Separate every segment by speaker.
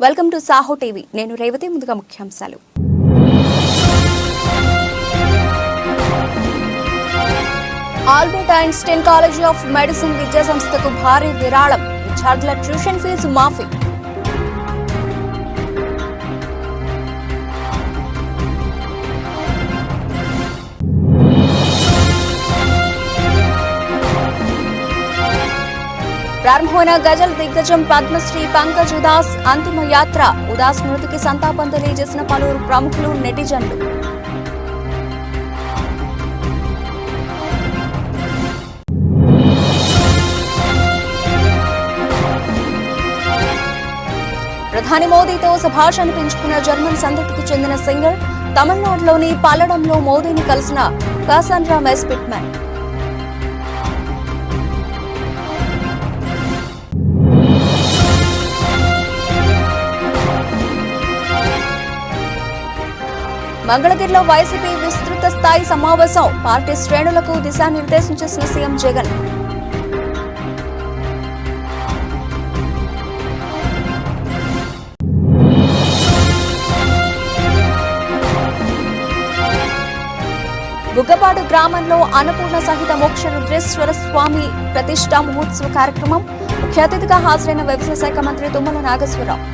Speaker 1: Welcome to Saaho TV. నేను రేవతి. ముందుగా ముఖ్యాంశాలు. Albert Einstein college of medicine విద్యా సంస్థకు భారీ విరాళం. విద్యార్థుల ట్యూషన్ ఫీజు మాఫీ. ప్రారంభమైన గజల్ దిగ్గజం పద్మశ్రీ పంకజ్ ఉదాస్ అంతిమ యాత్ర. ఉదాస్ మృతికి సంతాపం తెలియజేసిన పలువురు ప్రముఖులు, నెటిజన్లు. ప్రధాని మోదీతో శభాష్ అనిపించుకున్న జర్మన్ సంతతికి చెందిన సింగర్. తమిళనాడులోని పల్లడంలో మోదీని కలిసిన కాసాండ్రా మెస్పిట్మన్. మంగళగిరిలో వైసీపీ విస్తృత స్థాయి సమావేశం. పార్టీ శ్రేణులకు దిశానిర్దేశం చేసిన సీఎం జగన్. బుగ్గపాడు గ్రామంలో అన్నపూర్ణ సహిత మోక్ష రుద్రేశ్వర స్వామి ప్రతిష్టా మహోత్సవ కార్యక్రమం. ముఖ్య అతిథిగా హాజరైన వ్యవసాయ శాఖ మంత్రి తుమ్మల నాగేశ్వరరావు.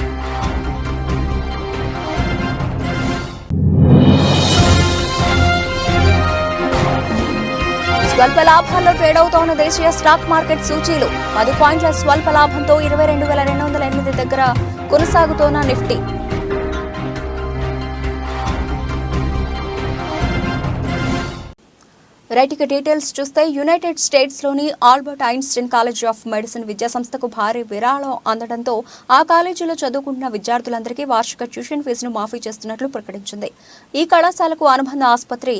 Speaker 1: స్వల్ప లాభాల్లో ట్రేడ్ అవుతోన్న దేశీయ స్టాక్ మార్కెట్ సూచీలు. 10 పాయింట్ల స్వల్ప లాభంతో 22,208 దగ్గర కొనసాగుతోన్న నిఫ్టీ. రైట్, డీటెయిల్స్ చూస్తే యునైటెడ్ స్టేట్స్లోని Albert Einstein college of medicine విద్యా సంస్థకు భారీ విరాళం అందడంతో ఆ కాలేజీలో చదువుకుంటున్న విద్యార్థులందరికీ వార్షిక ట్యూషన్ ఫీజును మాఫీ చేస్తున్నట్లు ప్రకటించింది. ఈ కళాశాలకు అనుబంధ ఆసుపత్రి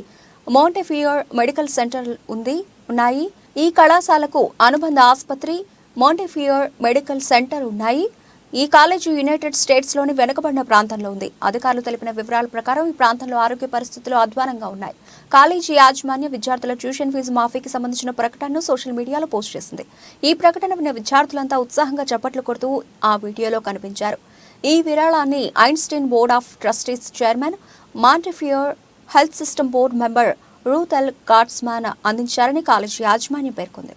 Speaker 1: మోంటెఫియోర్ మెడికల్ సెంటర్ ఉన్నాయి. ఈ కళాశాలకు అనుబంధ ఆసుపత్రి మోంటెఫియోర్ మెడికల్ సెంటర్ ఉన్నాయి. ఈ కాలేజీ యునైటెడ్ స్టేట్స్లోని వెనుకబడిన ప్రాంతంలో ఉంది. అధికారులు తెలిపిన వివరాల ప్రకారం ఈ ప్రాంతంలో ఆరోగ్య పరిస్థితులు అధ్వానంగా ఉన్నాయి. కాలేజీ యాజమాన్య విద్యార్థుల ట్యూషన్ ఫీజు మాఫీకి సంబంధించిన ప్రకటనను సోషల్ మీడియాలో పోస్ట్ చేసింది. ఈ ప్రకటన విన్న విద్యార్థులంతా ఉత్సాహంగా చప్పట్లు కొడుతూ ఆ వీడియోలో కనిపించారు. ఈ విరాళాన్ని Einstein board of trustees chairman, Montefiore health system board member Ruth L Gottesman అందించారని కాలేజీ యాజమాన్యం పేర్కొంది.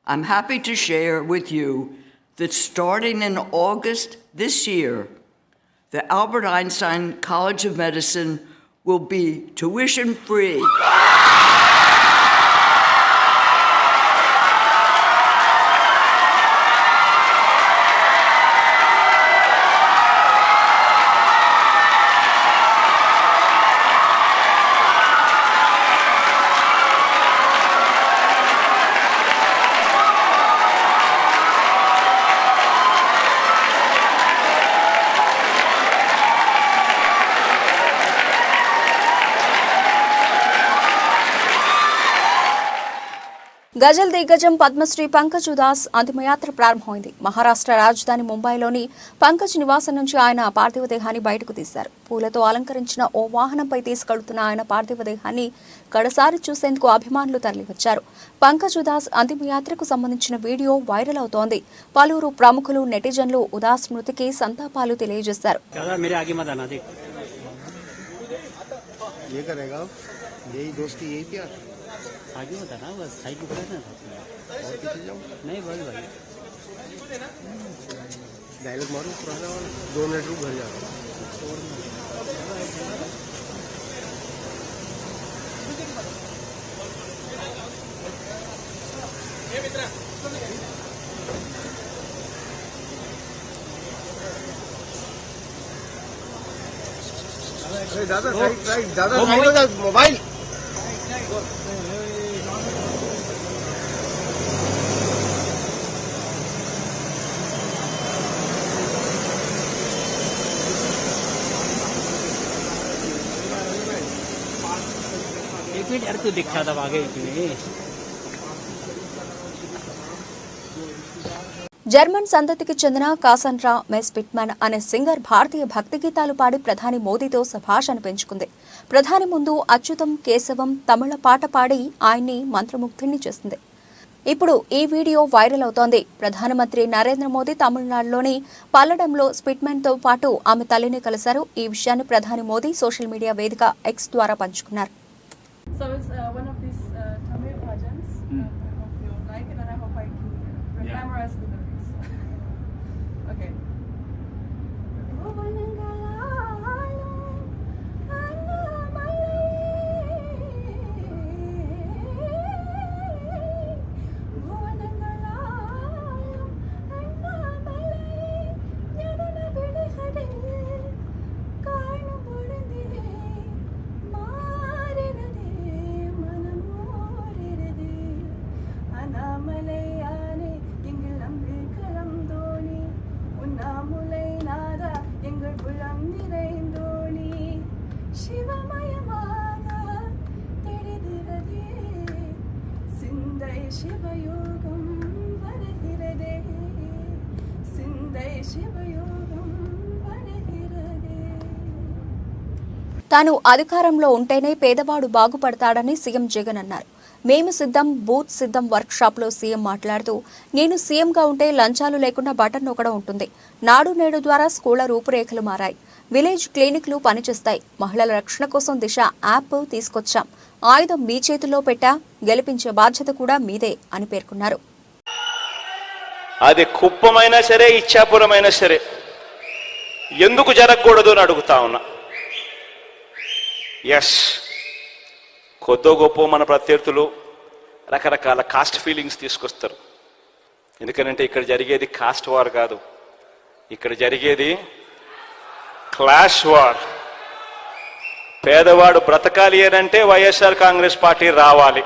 Speaker 2: I'm happy to share with you that starting in August this year, the Albert Einstein College of Medicine will be tuition free.
Speaker 1: గజల్ దిగ్గజం పద్మశ్రీ పంకజ్ ఉదాస్ అంతిమయాత్ర ప్రారంభమైంది. మహారాష్ట్ర రాజధాని ముంబైలోని పంకజ్ నివాసం నుంచి ఆయన పార్థివ దేహాన్ని బయటకు తీశారు. పూలతో అలంకరించిన ఓ వాహనంపై తీసుకెళ్తున్న ఆయన పార్థివ దేహాన్ని కడసారి చూసేందుకు అభిమానులు తరలివచ్చారు. పంకజ్ ఉదాస్ అంతిమయాత్రకు సంబంధించిన వీడియో వైరల్ అవుతోంది. పలువురు ప్రముఖులు, నెటిజన్లు ఉదాస్ మృతికి సంతాపాలు తెలియజేశారు.
Speaker 3: आगे होता ना बस साइड को ना और पीछे जाओ नहीं बस भाई डायलॉग मारो पुराना वाला 2 मिनट रुक घर जाओ ये मित्र दादा साइड दादा मोबाइल दिखा था आगे
Speaker 1: జర్మన్ సంతతికి చెందిన కాసాండ్రా మెస్పిట్మన్ అనే సింగర్ భారతీయ భక్తి గీతాలు పాడి ప్రధాని మోదీతో శభాష్ అనిపించుకుంది. ప్రధాని ముందు అచ్యుతం కేశవం తమిళ పాట పాడి ఆయన్ని మంత్రముగ్ధుణ్ణి చేసింది. ఇప్పుడు ఈ వీడియో వైరల్ అవుతోంది. ప్రధానమంత్రి నరేంద్ర మోదీ తమిళనాడులోని పల్లడంలో స్పిట్మెన్తో పాటు ఆమె తల్లిని కలిశారు. ఈ విషయాన్ని ప్రధాని మోదీ సోషల్ మీడియా వేదిక ఎక్స్ ద్వారా పంచుకున్నారు.
Speaker 4: So it's one of these Tamil bhajans. I hope you like it, and I hope I can memorize the lyrics. Okay. शिवयोगं वरहिरदे सिंदै शिवयोगं वरहिरदे. తాను అధికారంలో ఉంటేనే పేదవాడు బాగుపడతాడని సీఎం జగన్ అన్నారు. మేము సిద్ధం, బూత్ సిద్ధం వర్క్షాప్లో సీఎం మాట్లాడుతూ, నేను సీఎంగా ఉంటే లంచాలు లేకుండా బటన్ నొక్కడం ఉంటుంది. నాడు నేడు ద్వారా స్కూళ్ల రూపురేఖలు మారాయి. విలేజ్ క్లినిక్లు పనిచేస్తాయి. మహిళల రక్షణ కోసం దిశ యాప్ తీసుకొచ్చాం. ఆయుధం మీ చేతుల్లో పెట్టా, గెలిపించే బాధ్యత కూడా మీదే అని పేర్కొన్నారు.
Speaker 5: అది కుప్పమైనా సరే, ఇచ్చాపురమైనా సరే ఎందుకు జరగకూడదు అని అడుగుతా ఉన్నా. ఎస్, కొద్దో గొప్ప మన ప్రత్యర్థులు రకరకాల కాస్ట్ ఫీలింగ్స్ తీసుకొస్తారు. ఎందుకంటే ఇక్కడ జరిగేది కాస్ట్ వార్ కాదు, ఇక్కడ జరిగేది క్లాష్ వార్. పేదవాడు బ్రతకాలి అనంటే వైఎస్ఆర్ కాంగ్రెస్ పార్టీ రావాలి.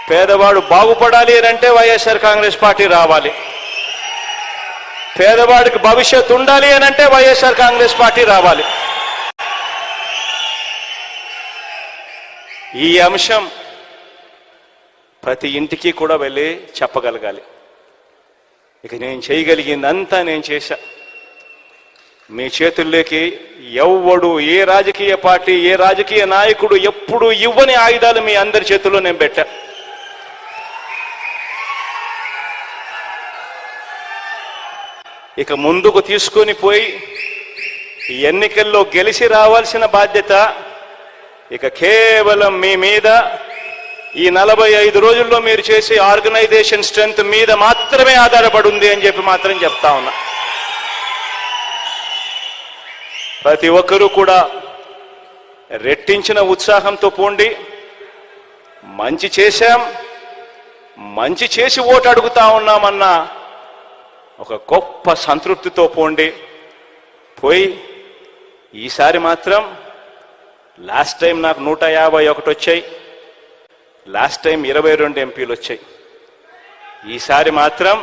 Speaker 5: పేదవాడు బాగుపడాలి అనంటే వైఎస్ఆర్ కాంగ్రెస్ పార్టీ రావాలి. పేదవాడికి భవిష్యత్తు ఉండాలి అనంటే వైఎస్ఆర్ కాంగ్రెస్ పార్టీ రావాలి. ఈ అంశం ప్రతి ఇంటికి కూడా వెళ్ళి చెప్పగలగాలి. ఇక నేను చేయగలిగిందంతా నేను చేశా. మీ చేతుల్లోకి ఎవ్వడు, ఏ రాజకీయ పార్టీ, ఏ రాజకీయ నాయకుడు ఎప్పుడు ఇవ్వని ఆయుధాలు మీ అందరి చేతుల్లో నేను పెట్టా. ఇక ముందుకు తీసుకొని పోయి ఎన్నికల్లో గెలిచి రావాల్సిన బాధ్యత ఇక కేవలం మీ మీద, ఈ 45 రోజుల్లో మీరు చేసే ఆర్గనైజేషన్ స్ట్రెంగ్త్ మీద మాత్రమే ఆధారపడి ఉంది అని చెప్పి మాత్రం చెప్తా ఉన్నా. ప్రతి ఒక్కరూ కూడా రెట్టించిన ఉత్సాహంతో పోండి. మంచి చేశాం, మంచి చేసి ఓటు అడుగుతా ఉన్నామన్న ఒక గొప్ప సంతృప్తితో పోండి. పోయి ఈసారి మాత్రం, లాస్ట్ టైం నాకు 151 వచ్చాయి, లాస్ట్ టైం 22 ఎంపీలు వచ్చాయి. ఈసారి మాత్రం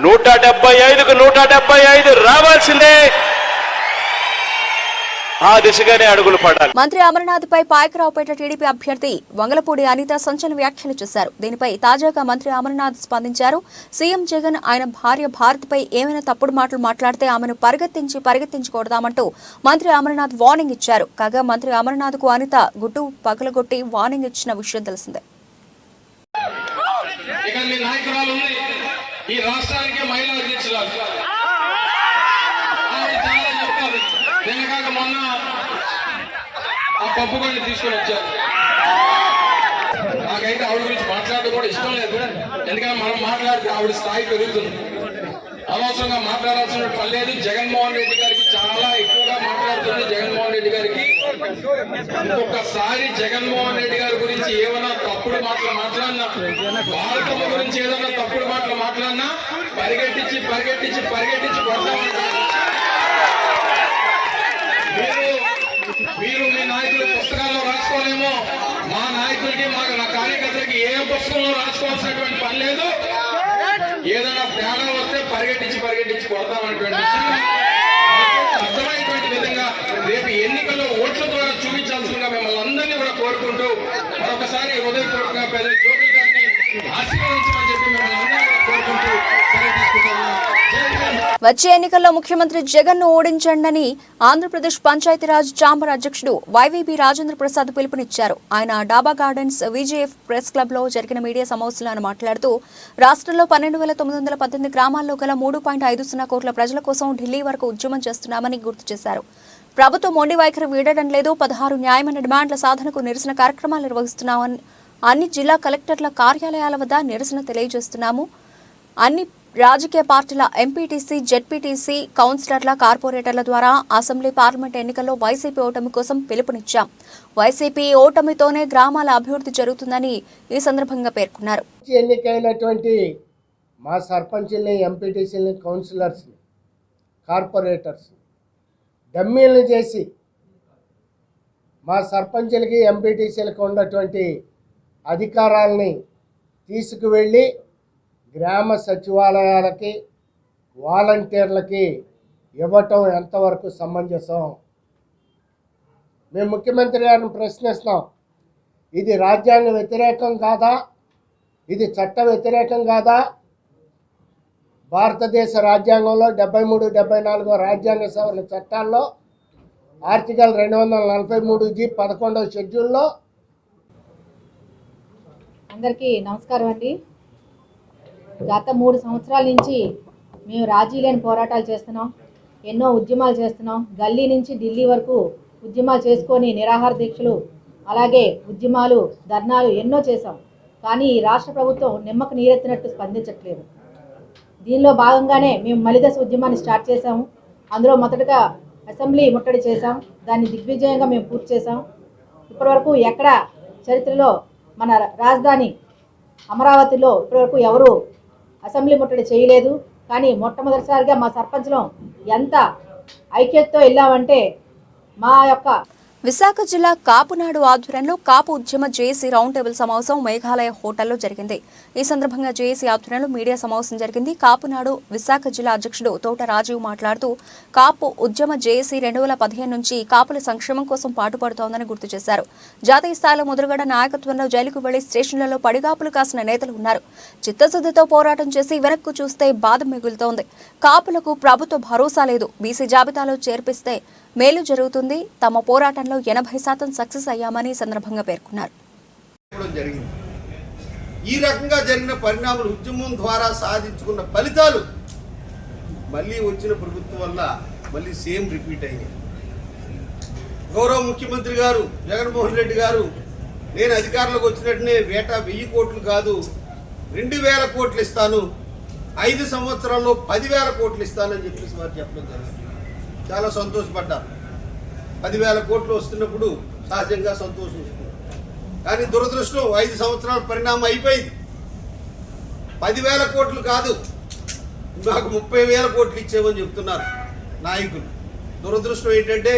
Speaker 5: 175కు 175 రావాల్సిందే. ఆ దిశగానే అడుగులు పడాలి.
Speaker 1: మంత్రి అమర్నాథ్పై పాయకరావుపేట టీడీపీ అభ్యర్థి వంగలపూడి అనిత సంచలన వ్యాఖ్యలు చేశారు. దీనిపై తాజాగా మంత్రి అమర్నాథ్ స్పందించారు. సీఎం జగన్ ఆయన భార్య భారత్పై ఏమైనా తప్పుడు మాటలు మాట్లాడితే ఆమెను పరిగెత్తించి కొడదామంటూ మంత్రి అమర్నాథ్ వార్నింగ్ ఇచ్చారు. కాగా మంత్రి అమర్నాథ్ కు అనిత గుట్టు పగలగొట్టి వార్నింగ్ ఇచ్చిన విషయం తెలిసిందే.
Speaker 6: మొన్న ఆ పప్పు కొన్ని తీసుకొని వచ్చారు. నాకైతే ఆవిడ గురించి మాట్లాడడం కూడా ఇష్టం లేదు. ఎందుకంటే మనం మాట్లాడితే ఆవిడ స్థాయి పెరుగుతుంది. అనవసరంగా మాట్లాడాల్సిన పని లేదు. జగన్మోహన్ రెడ్డి గారికి చాలా ఎక్కువగా మాట్లాడుతుంది. జగన్మోహన్ రెడ్డి గారికి ఇంకొకసారి జగన్మోహన్ రెడ్డి గారి గురించి ఏమైనా తప్పుడు మాటలు మాట్లాడినా, భారతమ్మ గురించి ఏదైనా తప్పుడు మాటలు మాట్లాడినా పరిగెట్టించి కొడతామంటారు. మీరు మీ నాయకుల పుస్తకాల్లో రాసుకోలేమో, మా నాయకులకి నా కార్యకర్తలకి ఏ పుస్తకంలో రాసుకోవాల్సినటువంటి పని లేదు. ఏదైనా తేడా వస్తే పరిగెట్టించి కొడతామనేటువంటి అర్థమైనటువంటి విధంగా రేపు ఎన్నికల్లో ఓట్ల ద్వారా చూపించాల్సిందిగా మిమ్మల్ని అందరినీ కూడా కోరుకుంటూ మరొకసారి హృదయపూర్వకంగా పెద్ద జోగి గారిని ఆశీర్వదించమని చెప్పి మిమ్మల్ని అందరినీ కోరుకుంటూ సెలవు తీసుకుంటున్నాను.
Speaker 1: వచ్చే ఎన్నికల్లో ముఖ్యమంత్రి జగన్ ను ఓడించండని ఆంధ్రప్రదేశ్ పంచాయతీరాజ్ ఛాంబర్ అధ్యక్షుడు వైవీబీ రాజేంద్ర ప్రసాద్ పిలుపునిచ్చారు. ఆయన డాబా గార్డెన్స్ విజేఎఫ్ ప్రెస్ క్లబ్ లో జరిగిన మీడియా సమావేశంలో ఆయన మాట్లాడుతూ రాష్ట్రంలో 12,918 గ్రామాల్లో గల 3.50 కోట్ల ప్రజల కోసం ఢిల్లీ వరకు ఉద్యమం చేస్తున్నామని గుర్తు చేశారు. ప్రభుత్వం మొండి వైఖరి వీడడం లేదు. 16 న్యాయమైన డిమాండ్ల సాధనకు నిరసన కార్యక్రమాలు నిర్వహిస్తున్నామని, అన్ని జిల్లా కలెక్టర్ల కార్యాలయాల వద్ద నిరసన తెలియజేస్తున్నాము. అన్ని రాజకీయ పార్టీల ఎంపీటీసీ, జెడ్పీటీసీ, కౌన్సిలర్ల, కార్పొరేటర్ల ద్వారా అసెంబ్లీ, పార్లమెంట్ ఎన్నికల్లో వైసీపీ ఓటమి కోసం పిలుపునిచ్చాం. వైసీపీ ఓటమితోనే గ్రామాల అభివృద్ధి జరుగుతుందని ఈ సందర్భంగా పేర్కొన్నారు.
Speaker 7: ఎన్నికైనటువంటి మా సర్పంచుల్ని, ఎంపీటీసీలని, కౌన్సిలర్స్ని, కార్పొరేటర్స్ డమ్మీలను చేసి మా సర్పంచులకి, ఎంపీటీసీలకు ఉన్నటువంటి అధికారాలని తీసుకువెళ్ళి గ్రామ సచివాలయాలకి, వాలంటీర్లకి ఇవ్వటం ఎంతవరకు సమంజసం? మేము ముఖ్యమంత్రి గారిని ప్రశ్నిస్తున్నాం. ఇది రాజ్యాంగ వ్యతిరేకం కాదా? ఇది చట్ట వ్యతిరేకం కాదా? భారతదేశ రాజ్యాంగంలో 73, 74 రాజ్యాంగ సవరణ చట్టాల్లో ఆర్టికల్ 243G 11వ షెడ్యూల్లో.
Speaker 8: అందరికీ నమస్కారం అండి. గత 3 సంవత్సరాల నుంచి మేము రాజీ లేని పోరాటాలు చేస్తున్నాం, ఎన్నో ఉద్యమాలు చేస్తున్నాం. గల్లీ నుంచి ఢిల్లీ వరకు ఉద్యమాలు చేసుకొని నిరాహార దీక్షలు, అలాగే ఉద్యమాలు, ధర్నాలు ఎన్నో చేశాం. కానీ ఈ రాష్ట్ర ప్రభుత్వం నిమ్మకు నీరెత్తినట్టు స్పందించట్లేదు. దీనిలో భాగంగానే మేము మలిదశ ఉద్యమాన్ని స్టార్ట్ చేశాము. అందులో మొదటగా అసెంబ్లీ ముట్టడి చేశాం. దాన్ని దిగ్విజయంగా మేము పూర్తి చేశాం. ఇప్పటివరకు ఎక్కడ చరిత్రలో మన రాజధాని అమరావతిలో ఇప్పటివరకు ఎవరు అసెంబ్లీ ముట్టడి చేయలేదు. కానీ మొట్టమొదటిసారిగా మా సర్పంచ్లో ఎంత ఐక్యతతో వెళ్ళామంటే మా యొక్క
Speaker 1: విశాఖ జిల్లా కాపునాడు ఆధ్వర్యంలో కాపు ఉద్యమ జేఏసీ రౌండ్ టేబుల్ సమావేశం మేఘాలయ హోటల్లో జరిగింది. ఈ సందర్భంగా జేఏసీ ఆధ్వర్యంలో మీడియా సమావేశం జరిగింది. కాపునాడు విశాఖ జిల్లా అధ్యక్షుడు తోట రాజీవ్ మాట్లాడుతూ కాపు ఉద్యమ జేఏసీ 2015 నుంచి కాపుల సంక్షేమం కోసం పాటుపడుతోందని గుర్తు చేశారు. జాతీయ స్థాయిలో ముద్రగడ నాయకత్వంలో జైలుకు వెళ్లి స్టేషన్లలో పడిగాపులు కాసిన నేతలు ఉన్నారు. చిత్తశుద్ధితో పోరాటం చేసి వెనక్కు చూస్తే బాధ మిగులుతోంది. కాపులకు ప్రభుత్వ భరోసా లేదు. బీసీ జాబితాలో చేర్పిస్తే మేలు జరుగుతుంది. తమ పోరాటంలో 80% సక్సెస్ అయ్యామని సందర్భంగా పేర్కొన్నారు.
Speaker 9: ఈ రకంగా జరిగిన పరిణామాలు, ఉద్యమం ద్వారా సాధించుకున్న ఫలితాలు మళ్ళీ వచ్చిన ప్రభుత్వం వల్ల మళ్ళీ సేమ్ రిపీట్ అయినాయి. గౌరవ ముఖ్యమంత్రి గారు జగన్మోహన్ రెడ్డి గారు నేను అధికారంలోకి వచ్చినట్టునే వేటా 1000 కోట్లు కాదు 2000 కోట్లు ఇస్తాను, 5 సంవత్సరాల్లో 10,000 కోట్లు ఇస్తానని చెప్పేసి వారు చెప్పడం జరిగింది. చాలా సంతోషపడ్డారు. 10,000 కోట్లు వస్తున్నప్పుడు సహజంగా సంతోషం వస్తుంది. కానీ దురదృష్టం 5 సంవత్సరాల పరిణామం అయిపోయింది. 10,000 కోట్లు కాదు, నాకు 30,000 కోట్లు ఇచ్చేవని చెప్తున్నారు నాయకులు. దురదృష్టం ఏంటంటే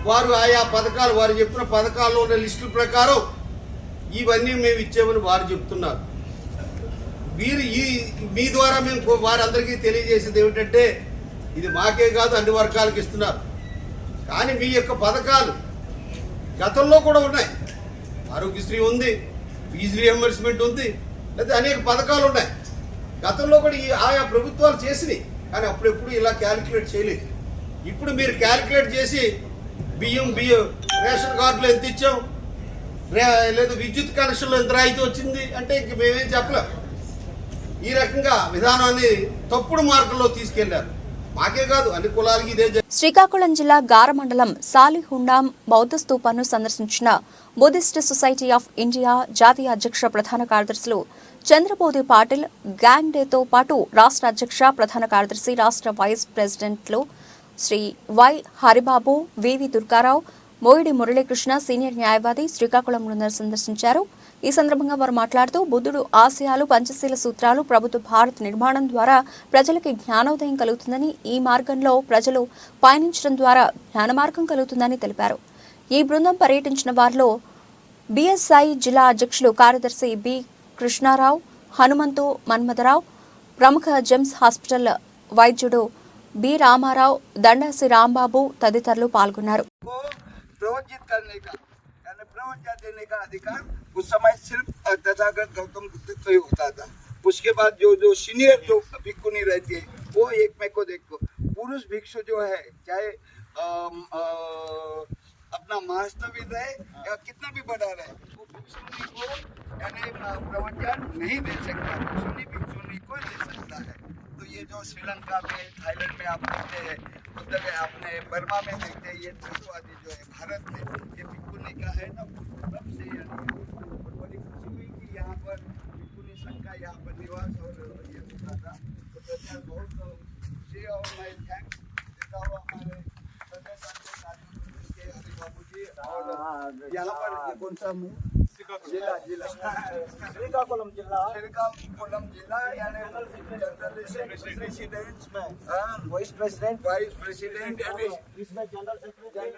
Speaker 9: వారు ఆయా పథకాలు, వారు చెప్పిన పథకాల్లో ఉన్న లిస్టుల ప్రకారం ఇవన్నీ మేము ఇచ్చేవని వారు చెప్తున్నారు. వీరు మీ ద్వారా మేము వారందరికీ తెలియజేసేది ఏమిటంటే ఇది మాకే కాదు అన్ని వర్గాలకు ఇస్తున్నారు. కానీ మీ యొక్క పథకాలు గతంలో కూడా ఉన్నాయి. ఆరోగ్యశ్రీ ఉంది, ఫీజు రియంబర్స్మెంట్ ఉంది, లేదా అనేక పథకాలు ఉన్నాయి. గతంలో కూడా ఆయా ప్రభుత్వాలు చేసినాయి. కానీ అప్పుడెప్పుడు ఇలా క్యాలిక్యులేట్ చేయలేదు. ఇప్పుడు మీరు క్యాలిక్యులేట్ చేసి బియ్యం రేషన్ కార్డులో ఎంత ఇచ్చాం, లేదా విద్యుత్ కనెక్షన్లో ఎంత రాయితీ వచ్చింది అంటే ఇంక మేమేం చెప్పలేం. ఈ రకంగా విధానాన్ని తప్పుడు మార్గంలో తీసుకెళ్లారు. మాకే కాదు అన్ని కులాలకి ఇదే.
Speaker 1: శ్రీకాకుళం జిల్లా గార మండలం సాలిహుండాం బౌద్ధ స్తూపాన్ని సందర్శించిన బుద్ధిస్ట్ సొసైటీ ఆఫ్ ఇండియా జాతీయ అధ్యక్ష ప్రధాన కార్యదర్శులు చంద్రబోధి పాటిల్, గ్యాంగ్ డేతో పాటు రాష్ట్ర అధ్యక్ష ప్రధాన కార్యదర్శి, రాష్ట్ర వైస్ ప్రెసిడెంట్లు Shri Y Haribabu, V V Durgarao, Moyidi Muralikrishna senior న్యాయవాది శ్రీకాకుళం బృందాన్ని సందర్శించారు. ఈ సందర్భంగా వారు మాట్లాడుతూ బుద్ధుడు ఆశయాలు, పంచశీల సూత్రాలు, ప్రభుత్వ భారత్ నిర్మాణం ద్వారా ప్రజలకి జ్ఞానోదయం కలుగుతుందని, ఈ మార్గంలో ప్రజలు పయనించడం ద్వారా జ్ఞాన మార్గం కలుగుతుందని తెలిపారు. ఈ బృందం పర్యటించిన వారిలో బీఎస్ఐ జిల్లా అధ్యక్షులు కార్యదర్శి బి కృష్ణారావు, హనుమంతు మన్మథరావు, ప్రముఖ జెమ్స్ హాస్పిటల్ వైద్యుడు బి రామారావు, దండాసి రాంబాబు తదితరులు పాల్గొన్నారు.
Speaker 10: देने का अधिकार उस समय सिर्फ तथागत गौतम बुद्ध को ही होता था. उसके बाद जो सीनियर जो भिक्खुनी रहती है वो एक मेरे को देखो, पुरुष भिक्षु जो है चाहे अपना महास्तविद है या कितना भी बड़ा रहे, वो भिक्षुनी को यानी प्रवचन नहीं दे सकता, भिक्षुनी को दे सकता है। तो ये जो श्रीलंका में, थाईलैंड में आप देखते हैं, उधर आपने बर्मा में देखते हैं, ये आदि जो है भारत में ये भिक्षुनी का है ना, तब से बड़ी खुशी हुई कि यहाँ पर भिक्षुनी संघ का यहाँ पर निवास और ये होता था। तो प्रचार बहुत खुशी और मैं थैंक्स देता हूँ हमारे प्रदेश के हरि बाबू जी। और यहाँ पर ये कौन सा जिला श्रीकाकुलम जिला यानी वाइस प्रेसिडेंट इसमें जनरल सेक्रेटरी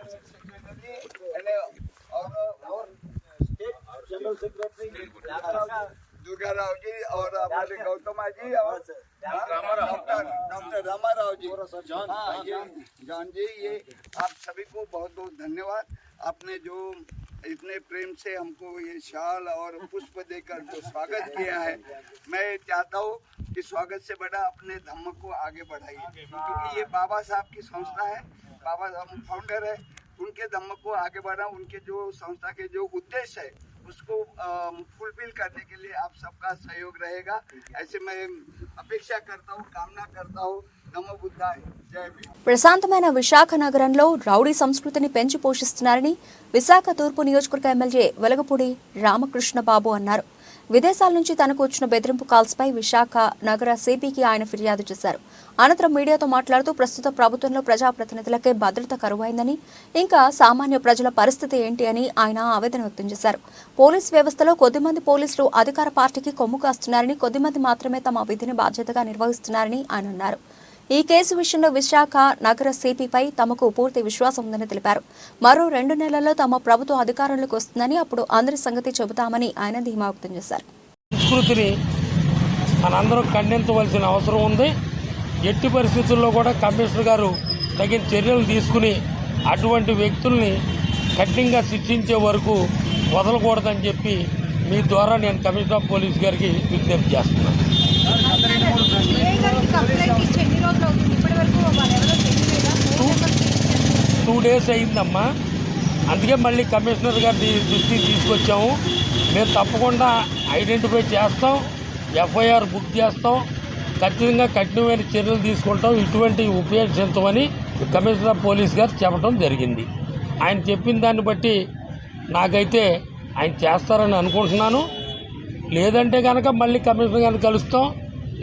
Speaker 10: और state general secretary Durga Rao ji और हमारे गौतमा जी और डॉक्टर रामाराव जी, जॉन जी, ये आप सभी को बहुत बहुत धन्यवाद। आपने जो इतने प्रेम से हमको ये शाल और पुष्प देकर जो स्वागत किया है, मैं चाहता हूँ कि स्वागत से बड़ा अपने धम्म को आगे बढ़ाइए, क्योंकि ये बाबा साहब की संस्था है, बाबा साहब फाउंडर है, उनके धम्म को आगे बढ़ा, उनके जो संस्था के जो उद्देश्य है उसको फुलफिल करने के लिए आप सबका सहयोग रहेगा, ऐसे मैं अपेक्षा करता हूँ, कामना करता हूँ। नमो बुद्धाय, जय भीम।
Speaker 4: ప్రశాంతమైన విశాఖ నగరంలో రౌడీ సంస్కృతిని పెంచి పోషిస్తున్నారని విశాఖ తూర్పు నియోజకవర్గ ఎమ్మెల్యే వెలగపూడి రామకృష్ణ బాబు అన్నారు. విదేశాల నుంచి తనకు వచ్చిన బెదిరింపు కాల్స్పై విశాఖ నగర సిపికి ఆయన ఫిర్యాదు చేశారు. అనంతరం మీడియాతో మాట్లాడుతూ ప్రస్తుత ప్రభుత్వంలో ప్రజాప్రతినిధులకే భద్రత కరువైందని, ఇంకా సామాన్య ప్రజల పరిస్థితి ఏంటి అని ఆయన ఆవేదన వ్యక్తం చేశారు. పోలీస్ వ్యవస్థలో కొద్దిమంది పోలీసులు అధికార పార్టీకి కొమ్ము కాస్తున్నారని, కొద్దిమంది మాత్రమే తమ విధిని బాధ్యతగా నిర్వహిస్తున్నారని ఆయన అన్నారు. ఈ కేసు విషయంలో విశాఖ నగర సిపిపై తమకు పూర్తి విశ్వాసం ఉందని తెలిపారు. మరో 2 నెలల్లో తమ ప్రభుత్వం అధికారంలోకి వస్తుందని, అప్పుడు అందరి సంగతి చెబుతామని ఆయన ధీమా వ్యక్తం చేశారు.
Speaker 11: సంస్కృతిని మనందరం ఖండించవలసిన అవసరం ఉంది. ఎట్టి పరిస్థితుల్లో కూడా కమిషనర్ గారు తగిన చర్యలు తీసుకుని అటువంటి వ్యక్తుల్ని కఠినంగా శిక్షించే వరకు వదలకూడదని చెప్పి మీ ద్వారా నేను కమిషనర్ ఆఫ్ పోలీస్ గారికి విజ్ఞప్తి చేస్తున్నాను. 2 days అయిందమ్మా, అందుకే మళ్ళీ కమిషనర్ గారి దృష్టికి తీసుకొచ్చాము. మేము తప్పకుండా ఐడెంటిఫై చేస్తాం, ఎఫ్ఐఆర్ బుక్ చేస్తాం, ఖచ్చితంగా కఠినమైన చర్యలు తీసుకుంటాం, ఇటువంటి ఉపయోగించమని కమిషనర్ ఆఫ్ పోలీస్ గారు చెప్పడం జరిగింది. ఆయన చెప్పిన దాన్ని బట్టి నాకైతే ఆయన చేస్తారని అనుకుంటున్నాను. లేదంటే కనుక మళ్ళీ కమిషనర్ గారిని కలుస్తాం,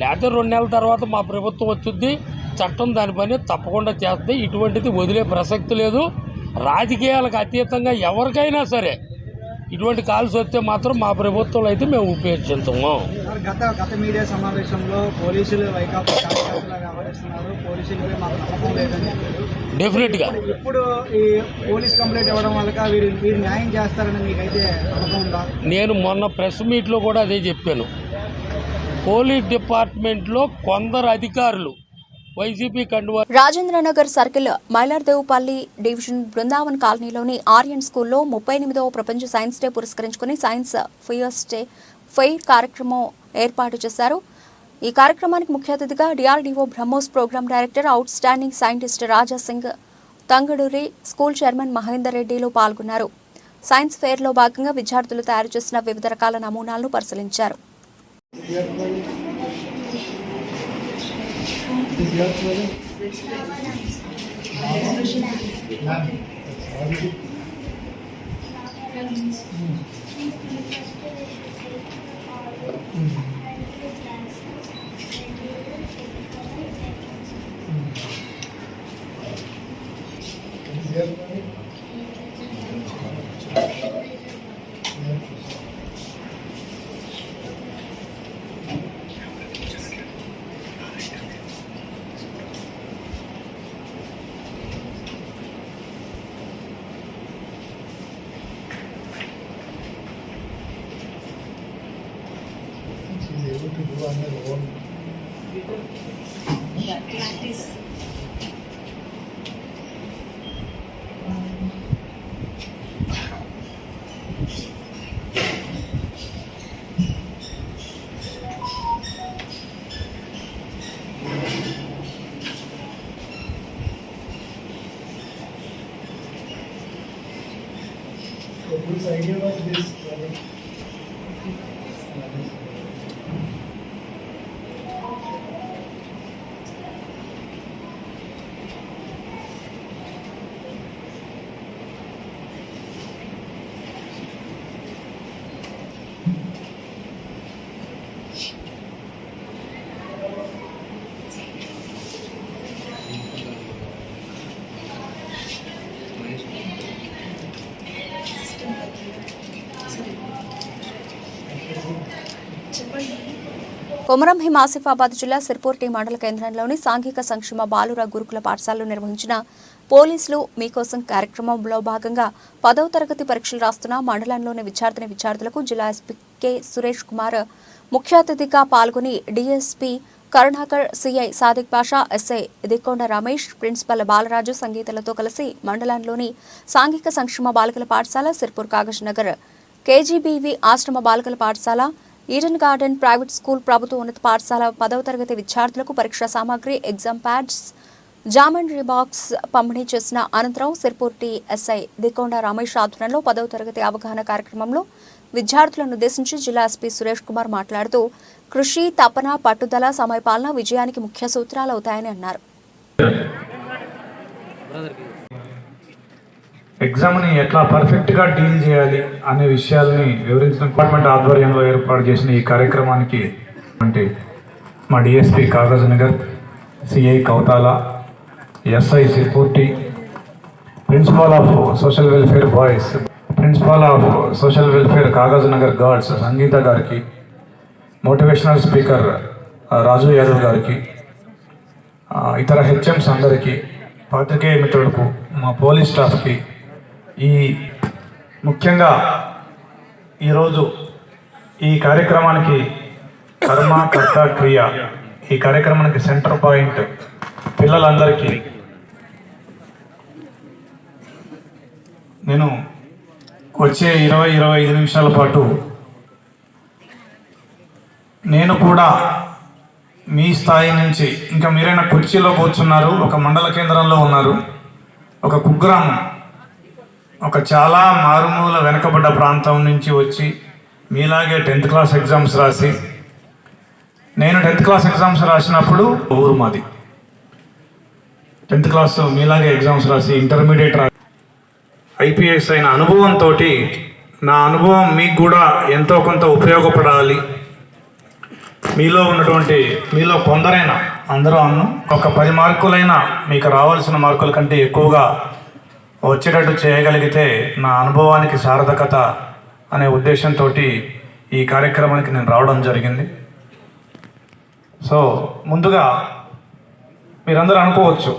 Speaker 11: లేకపోతే 2 నెలల తర్వాత మా ప్రభుత్వం వచ్చుద్ది, చట్టం దాని పని తప్పకుండా చేస్తుంది. ఇటువంటిది వదిలే ప్రసక్తి లేదు. రాజకీయాలకు అతీతంగా ఎవరికైనా సరే ఇటువంటి కాల్స్ వస్తే మాత్రం మా ప్రభుత్వంలో అయితే మేము ఉపయోగించుతాము.
Speaker 12: గత మీడియా సమావేశంలో పోలీసులు వైకాపా కార్యకర్తలు వ్యవహరిస్తున్నారు, పోలీసులు మాకు నమ్మకం లేదని
Speaker 11: డెఫినెట్గా
Speaker 12: ఇప్పుడు ఈ పోలీస్ కంప్లైంట్ ఇవ్వడం వల్ల వీరు న్యాయం చేస్తారని మీకైతే నమ్మకం ఉందా?
Speaker 11: నేను మొన్న ప్రెస్ మీట్లో కూడా అదే చెప్పాను. పోలీస్ డిపార్ట్మెంట్లో కొందరు అధికారులు వైసీపీ కండువా.
Speaker 4: రాజేంద్రనగర్ సర్కిల్ మైలార్దేవుపల్లి డివిజన్ బృందావన్ కాలనీలోని ఆర్యన్ స్కూల్లో 38వ ప్రపంచ సైన్స్ డే పురస్కరించుకుని సైన్స్ ఫెయిర్ కార్యక్రమం ఏర్పాటు చేశారు. ఈ కార్యక్రమానికి ముఖ్య అతిథిగా DRDO BrahMos programme director outstanding scientist Raja Singh Thangaduri, school chairman Mahender రెడ్డిలు పాల్గొన్నారు. సైన్స్ ఫెయిర్లో భాగంగా విద్యార్థులు తయారు చేసిన వివిధ రకాల నమూనాలను పరిశీలించారు.
Speaker 7: able to do on their own.
Speaker 13: Yeah, practice.
Speaker 10: Whose idea was this?
Speaker 1: Komaram Bheem Asifabad జిల్లా సిర్పూర్ టీ మండల కేంద్రంలోని సాంఘిక సంక్షేమ బాలుర గురుకుల పాఠశాలలో నిర్వహించిన పోలీసులు మీకోసం కార్యక్రమంలో భాగంగా 10వ తరగతి పరీక్షలు రాస్తున్న మండలంలోని విద్యార్థులకు జిల్లా ఎస్పీ కె సురేష్ కుమార్ ముఖ్య అతిథిగా పాల్గొని DSP Karunakar, CI Sadiq Pasha, SI Dikonda Ramesh, principal Balaraju సంగీతలతో కలిసి మండలంలోని సాంఘిక సంక్షేమ బాలికల పాఠశాల, సిర్పూర్ కాగజ్ నగర్ కేజీబీవీ ఆశ్రమ బాలికల పాఠశాల, ఈడెన్ గార్డెన్ ప్రైవేట్ స్కూల్ ప్రభుత్వ ఉన్నత పాఠశాల 10వ తరగతి విద్యార్థులకు పరీక్షా సామాగ్రి, ఎగ్జామ్ ప్యాడ్స్, జామెంట్రీ బాక్స్ పంపిణీ చేసిన అనంతరం సిర్పూర్ టీ ఎస్ఐ దికొండ రమేష్ ఆధ్వర్యంలో 10వ తరగతి అవగాహన కార్యక్రమంలో విద్యార్థులను ఉద్దేశించి జిల్లా ఎస్పీ సురేష్ కుమార్ మాట్లాడుతూ కృషి, తపన, పట్టుదల, సమయపాలన విజయానికి ముఖ్య సూత్రాలు అవుతాయని అన్నారు.
Speaker 13: ఎగ్జామ్ని ఎట్లా పర్ఫెక్ట్గా డీల్ చేయాలి అనే విషయాల్ని వివరించిన డిపార్ట్మెంట్ ఆధ్వర్యంలో ఏర్పాటు చేసిన ఈ కార్యక్రమానికి అంటే మా DSP Kagaznagar, CI Kouthala, SI Sirpur T, principal of social welfare boys, principal of social welfare Kagaznagar girls Sangeetha గారికి, మోటివేషనల్ స్పీకర్ రాజు యాదవ్ గారికి, ఇతర హెచ్ఎంస్ అందరికీ, పాత్రికేయ మిత్రులకు, మా పోలీస్ స్టాఫ్కి, ఈ ముఖ్యంగా ఈరోజు ఈ కార్యక్రమానికి కర్మ కర్త క్రియ, ఈ కార్యక్రమానికి సెంటర్ పాయింట్ పిల్లలందరికీ నేను వచ్చే 20-25 నిమిషాల పాటు నేను కూడా మీ స్థాయి నుంచి ఇంకా మీరైనా కుర్చీలో కూర్చున్నారు, ఒక మండల కేంద్రంలో ఉన్నారు, ఒక కుగ్రామం, ఒక చాలా మారుమూల వెనకబడ్డ ప్రాంతం నుంచి వచ్చి మీలాగే 10th క్లాస్ ఎగ్జామ్స్ రాసి, నేను 10th క్లాస్ ఎగ్జామ్స్ రాసినప్పుడు ఊరు మాది, 10th క్లాస్ మీలాగే ఎగ్జామ్స్ రాసి ఇంటర్మీడియట్ ఐపీఎస్ అయిన అనుభవంతో నా అనుభవం మీకు కూడా ఎంతో కొంత ఉపయోగపడాలి, మీలో కొందరైనా అందరూ ఒక 10 మార్కులైనా మీకు రావాల్సిన మార్కుల కంటే ఎక్కువగా వచ్చేటట్టు చేయగలిగితే నా అనుభవానికి సార్థకత అనే ఉద్దేశంతో ఈ కార్యక్రమానికి నేను రావడం జరిగింది. సో ముందుగా మీరందరూ అనుకోవచ్చు,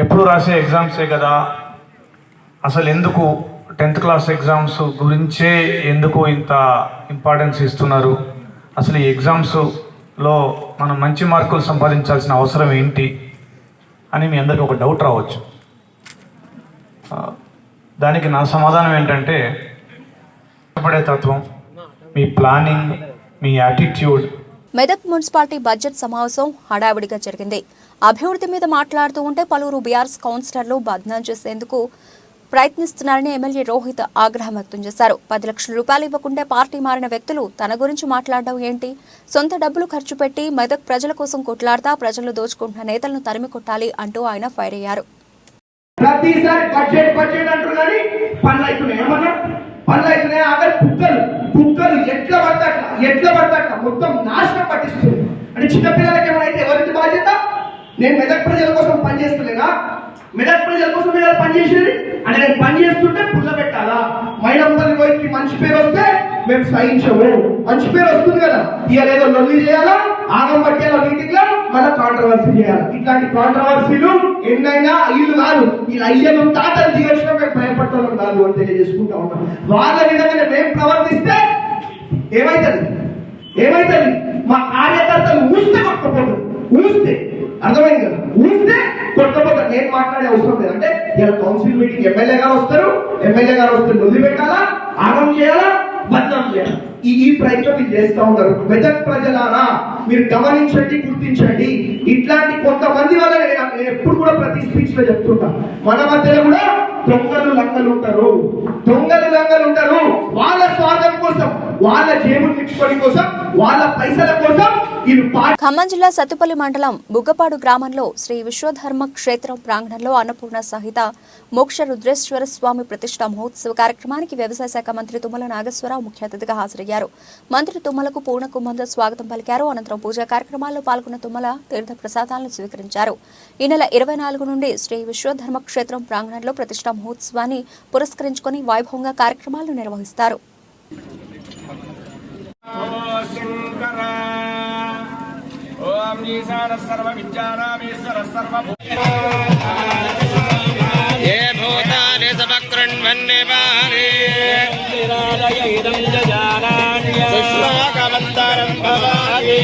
Speaker 13: ఎప్పుడు రాసే ఎగ్జామ్సే కదా, అసలు ఎందుకు 10th క్లాస్ ఎగ్జామ్స్ గురించే ఎందుకు ఇంత ఇంపార్టెన్స్ ఇస్తున్నారు, అసలు ఈ ఎగ్జామ్స్లో మనం మంచి మార్కులు సంపాదించాల్సిన అవసరం ఏంటి అని మీ అందరికీ ఒక డౌట్ రావచ్చు. దానికి నా సమాధానం ఏంటంటే, కష్టపడే తత్వం, మీ ప్లానింగ్, మీ యాటిట్యూడ్.
Speaker 1: మెదక్ మున్సిపాలిటీ బడ్జెట్ సమావేశం హడావిడిగా జరిగింది. అభివృద్ధి మీద మాట్లాడుతూ ఉంటే పలువురు బీఆర్ఎస్ కౌన్సిలర్లు బద్నాం చేసేందుకు ప్రయత్నిస్తున్నారని ఎమ్మెల్యే రోహిత్ ఆగ్రహం వ్యక్తం చేశారు. 10 లక్షల రూపాయలు ఇవ్వకుంటే పార్టీ మారిన వ్యక్తులు తన గురించి మాట్లాడడం ఏంటి? సొంత డబ్బులు ఖర్చు పెట్టి మెదక్ ప్రజల కోసం కొట్లాడతా ప్రజలు దోచుకుంటున్న నేతలను తరిమి కొట్టాలి అంటూ ఆయన ఫైర్ అయ్యారు.
Speaker 14: ప్రతిసారి బడ్జెట్ బడ్జెట్ అంటారు కానీ పనులు అవుతున్నాయి, ఏమన్నా పనులు అవుతున్నాయి. అక్కడ కుక్కలు ఎట్లా పడతాట మొత్తం నాశనం పట్టిస్తుంది. అంటే చిన్నపిల్లలకి ఏమైనా అయితే ఎవరికి బాధ్యత? నేను మెదక్ ప్రజల కోసం పనిచేస్తలేనా? మెదక్ ప్రజల కోసం మీరు పనిచేసేది అంటే నేను పని చేస్తుంటే పుల్ల పెట్టాలా? మైనంపల్లి రోహిత్కి మంచి పేరు వస్తే మేము సహించము. మంచి పేరు వస్తుంది కదా, ఇవాళ ఏదో లొల్లి చేయాలా, ఆగం పట్టేలా మీటింగ్ లో మళ్ళీ కాంట్రవర్సీ చేయాలి. ఇట్లాంటి కాంట్రవర్సీలు ఎన్నైనా ఇల్లు కాదు, వీళ్ళ అయ్యను తాతలు దిగొచ్చినా మేము భయపడతాం కాదు అని తెలియజేసుకుంటా ఉన్నాం. వాళ్ళ విధంగానే మేము ప్రవర్తిస్తే ఏమైతుంది? మా కార్యకర్తలు ఊస్తే కొట్టుకోపోతారు, ఊస్తే అర్థమైంది కదా, ఊస్తే కొట్టుకోపోతారు. నేను మాట్లాడే అవసరం లేదు. అంటే ఇలా కౌన్సిల్ మీటింగ్ ఎమ్మెల్యే గారు వస్తారు వదిలి పెట్టాలా, ఆగం చేయాలా, బద్నాం చేయాలి. ఈ ప్రయత్నం మీరు చేస్తూ ఉన్నారు. మెదక్ ప్రజలారా మీరు గమనించండి, గుర్తించండి. ఇట్లాంటి కొంతమంది వల్ల నేను ఎప్పుడు కూడా ప్రతి స్పీచ్ లో చెప్తుంటా, మన మధ్యలో కూడా దొంగలు లంగలు ఉంటారు, వాళ్ళ స్వార్థం కోసం, వాళ్ళ జేబులు నింపుకోవడం కోసం, వాళ్ళ పైసల కోసం
Speaker 1: ఖమ్మం జిల్లా సత్తుపల్లి మండలం బుగ్గపాడు గ్రామంలో శ్రీ విశ్వధర్మ క్షేత్రం ప్రాంగణంలో అన్నపూర్ణ సహిత మోక్ష రుద్రేశ్వర స్వామి ప్రతిష్ఠా మహోత్సవ కార్యక్రమానికి వ్యవసాయ శాఖ మంత్రి తుమ్మల నాగేశ్వరరావు ముఖ్య అతిథిగా హాజరయ్యారు. మంత్రి తుమ్మలకు పూర్ణ కుంభంతో స్వాగతం పలికారు. అనంతరం పూజా కార్యక్రమాల్లో పాల్గొన్న తుమ్మల తీర్థ ప్రసాదాలను స్వీకరించారు. ఈ నెల 24 నుండి శ్రీ విశ్వధర్మ క్షేత్రం ప్రాంగణంలో ప్రతిష్ఠా మహోత్సవాన్ని పురస్కరించుకుని వైభవంగా కార్యక్రమాలను నిర్వహిస్తారు.
Speaker 15: ఓం ఈశాన సర్వ విద్యానామీశ్వర సర్వ ఏ భూతాని సమకృణ్వన్నివారే నిరాలయైదం జజానాన్య పుష్పాకవంతరం భవామి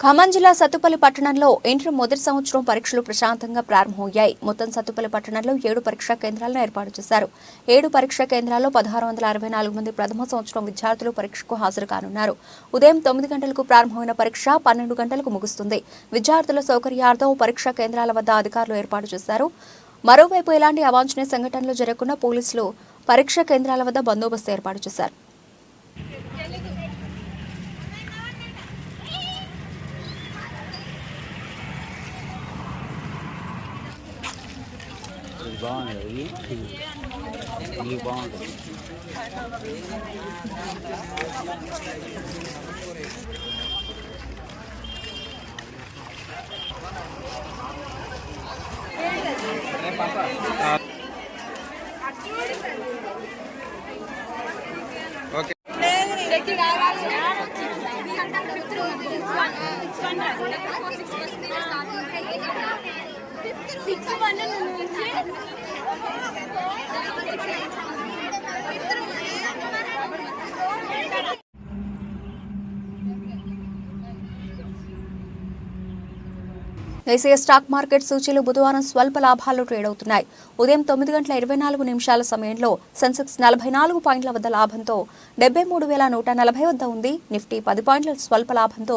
Speaker 1: ఖమ్మం జిల్లా సత్తుపల్లి పట్టణంలో ఇంటర్ మొదటి సంవత్సరం పరీక్షలు ప్రశాంతంగా ప్రారంభమయ్యాయి. మొత్తం సత్తుపల్లి పట్టణంలో 7 పరీక్షా కేంద్రాలను ఏర్పాటు చేశారు. 7 పరీక్షా కేంద్రాల్లో 1664 మంది ప్రథమ సంవత్సరం విద్యార్థులు పరీక్షకు హాజరు కానున్నారు. ఉదయం 9 గంటలకు ప్రారంభమైన పరీక్ష 12 గంటలకు ముగుస్తుంది. విద్యార్థుల సౌకర్యార్థం పరీక్షా కేంద్రాల వద్ద అధికారులు ఏర్పాటు చేశారు. మరోవైపు ఎలాంటి అవాంఛనీయ సంఘటనలు జరగకుండా పోలీసులు పరీక్షా కేంద్రాల వద్ద బందోబస్తు ఏర్పాటు చేశారు.
Speaker 3: బాగుంది, బాగుంటుంది. దేశీయ స్టాక్ మార్కెట్ సూచీలు బుధవారం స్వల్ప లాభాల్లో ట్రేడ్ అవుతున్నాయి. ఉదయం 9:24 సమయంలో సెన్సెక్స్ 44 పాయింట్ల వద్ద లాభంతో 73,140 వద్ద ఉంది. నిఫ్టీ 10 పాయింట్ల స్వల్ప లాభంతో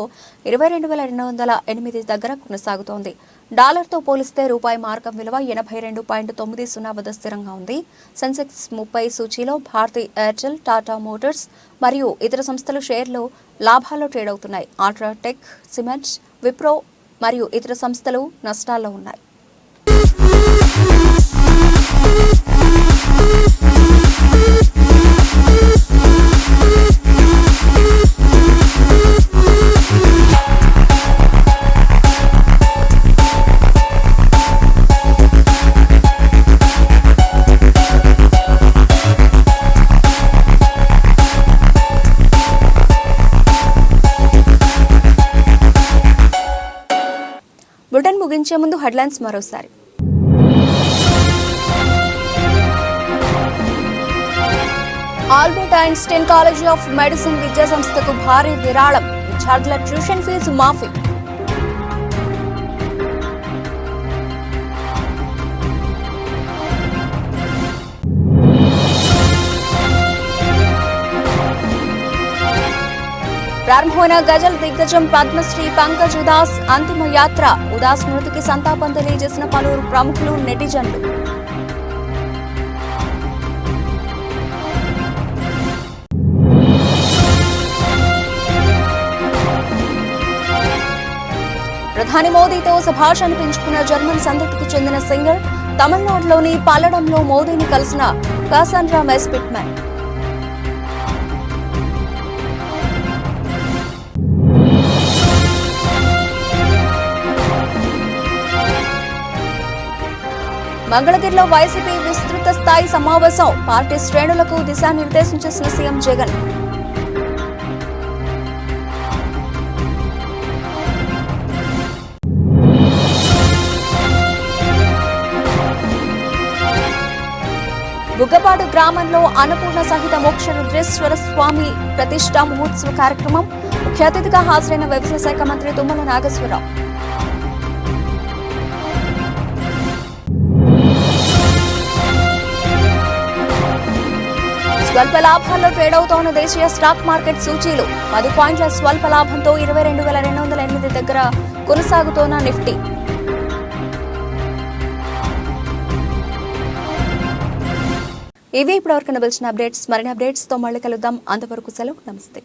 Speaker 3: 22,208 దగ్గర కొనసాగుతోంది. డాలర్తో పోలిస్తే రూపాయి మార్కం విలువ 82.90 వద్ద స్థిరంగా ఉంది. సెన్సెక్స్ 30 సూచీలో భారతీ ఎయిర్టెల్, టాటా మోటార్స్ మరియు ఇతర సంస్థల షేర్లు లాభాల్లో ట్రేడ్ అవుతున్నాయి. అల్ట్రాటెక్, సిమెంట్, విప్రో మరియు ఇతర సంస్థలు నష్టాల్లో ఉన్నాయి. బులెటిన్ ముగించే ముందు హెడ్లైన్స్ మరోసారి. Albert Einstein college of medicine విద్యా సంస్థకు భారీ విరాళం, విద్యార్థుల ట్యూషన్ ఫీజు మాఫీ. ప్రారంభమైన గజల్ దిగ్గజం పద్మశ్రీ పంకజ్ ఉదాస్ అంతిమ యాత్ర, ఉదాస్ మృతికి సంతాపం తెలియజేసిన పలువురు ప్రముఖులు, నెటిజన్లు. ప్రధాని మోదీతో శభాష్ పెంచుకున్న జర్మన్ సంతతికి చెందిన సింగర్, తమిళనాడులోని పల్లడంలో మోదీని కలిసిన కాసాండ్రా మెస్పిట్మెన్. మంగళగిరిలో వైసీపీ విస్తృత స్థాయి సమావేశం, పార్టీ శ్రేణులకు దిశానిర్దేశం చేసిన సీఎం జగన్. బుగ్గపాడు గ్రామంలో అన్నపూర్ణ సహిత మోక్ష రుద్రేశ్వర స్వామి ప్రతిష్ఠా మహోత్సవ కార్యక్రమం, ముఖ్య అతిథిగా హాజరైన వ్యవసాయ శాఖ మంత్రి తుమ్మల నాగేశ్వరరావు.
Speaker 1: స్వల్ప లాభాల్లో ట్రేడ్ అవుతోన్న దేశీయ స్టాక్ మార్కెట్ సూచీలు 10 పాయింట్ల స్వల్ప లాభంతో 22,208 దగ్గర కొనసాగుతోన్న నిఫ్టీ. ఇవి ఇప్పటివరకు నిలిచిన అప్డేట్స్. మరిన్ని అప్డేట్స్తో మళ్ళీ కలుద్దాం. అంతవరకు సెలవు. నమస్తే.